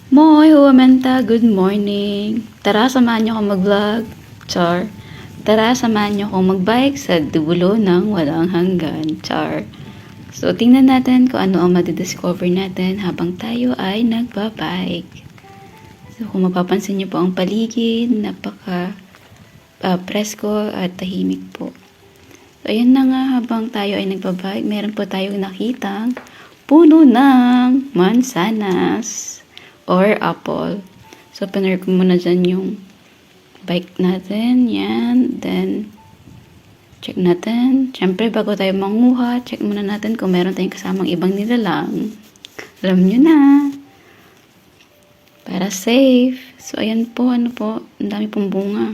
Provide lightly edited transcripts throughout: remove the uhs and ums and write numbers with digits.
Moy Huwamenta, good morning. Tara, samahan niyo akong mag-vlog. Char. Tara, samahan niyo akong mag-bike sa dulo ng walang hanggan. Char. So, tingnan natin kung ano ang madidiscover natin habang tayo ay nagbabike. So, kung mapapansin niyo po ang paligid, napaka presko at tahimik po. So, ayun na nga, habang tayo ay nagbabike, meron po tayong nakitang puno ng mansanas or apple. So, pinark ko muna dyan yung bike natin. Yan. Then, check natin. Siyempre, bago tayo manguha, check muna natin kung meron tayong kasamang ibang nilalang. Alam nyo na. Para safe. So, ayan po. Ano po? Ang dami pong bunga.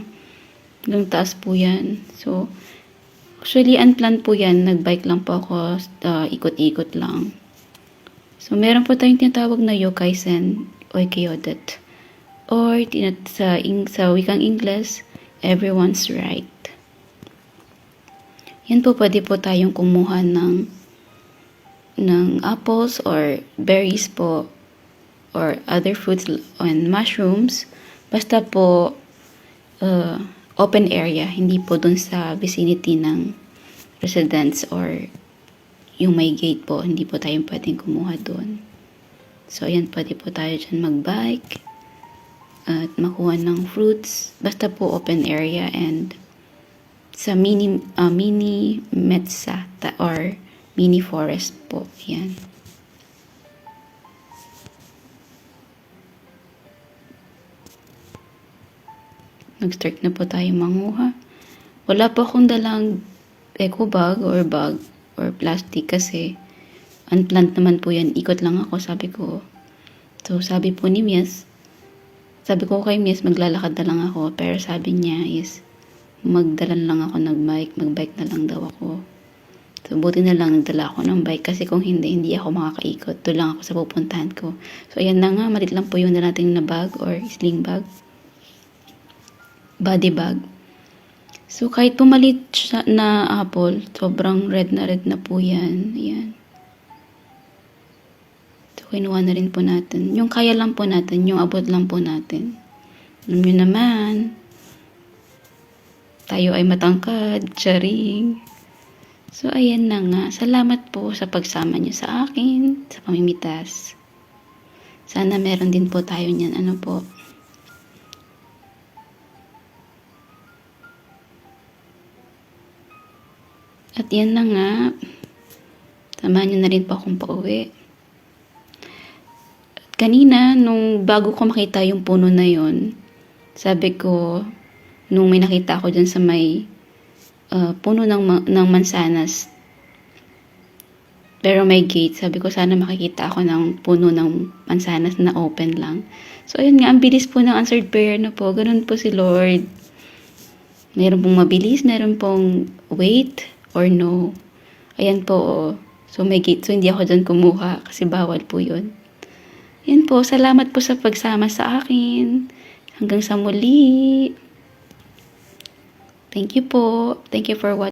Hanggang taas po yan. So, actually, unplanned po yan. Nagbike lang po ako. Ikot-ikot lang. So, meron po tayong tinatawag na yokaisen o kyodet. Or, sa wikang Ingles, everyone's right. Yan po, pwede po tayong kumuha ng apples or berries po or other fruits and mushrooms. Basta po, open area. Hindi po dun sa vicinity ng residents or yung may gate po, hindi po tayo pwedeng kumuha doon. So, ayan, pwede po tayo dyan mag-bike at makuha ng fruits. Basta po open area and sa mini metsa or mini forest po. Ayan. Nag-start na po tayo manguha. Wala pa akong dalang eco bag or plastic kasi unplanned naman po yan. Ikot lang ako, sabi ko. So, sabi po ni Mies, sabi ko kay Mies, maglalakad na lang ako. Pero sabi niya is, magdalan lang ako magbike na lang daw ako. So, buti na lang nagdala ako ng bike kasi kung hindi ako makakaikot. Doon lang ako sa pupuntahan ko. So, ayan na nga, malit lang po yung natin na bag or sling bag. Body bag. So, kahit pumalit siya na apple, sobrang red na po yan. Ayan. So, kinuha na rin po natin. Yung kaya lang po natin, yung abot lang po natin. Alam nyo naman, tayo ay matangkad, charing. So, ayan na nga. Salamat po sa pagsama nyo sa akin, sa pamimitas. Sana meron din po tayo niyan. Ano po? At yan na nga, samahan nyo na rin po akong pauwi. At kanina, nung bago ko makita yung puno na yon, sabi ko, nung may nakita ako dyan sa may puno ng mansanas, pero may gate, sabi ko sana makikita ako ng puno ng mansanas na open lang. So, ayun nga, ang bilis po ng answered prayer na po. Ganun po si Lord. Meron pong mabilis, meron pong wait, or no. Ayan po, oh. So, may gate. So, hindi ako dyan kumuha kasi bawal po yun. Ayan po. Salamat po sa pagsama sa akin. Hanggang sa muli. Thank you po. Thank you for watching.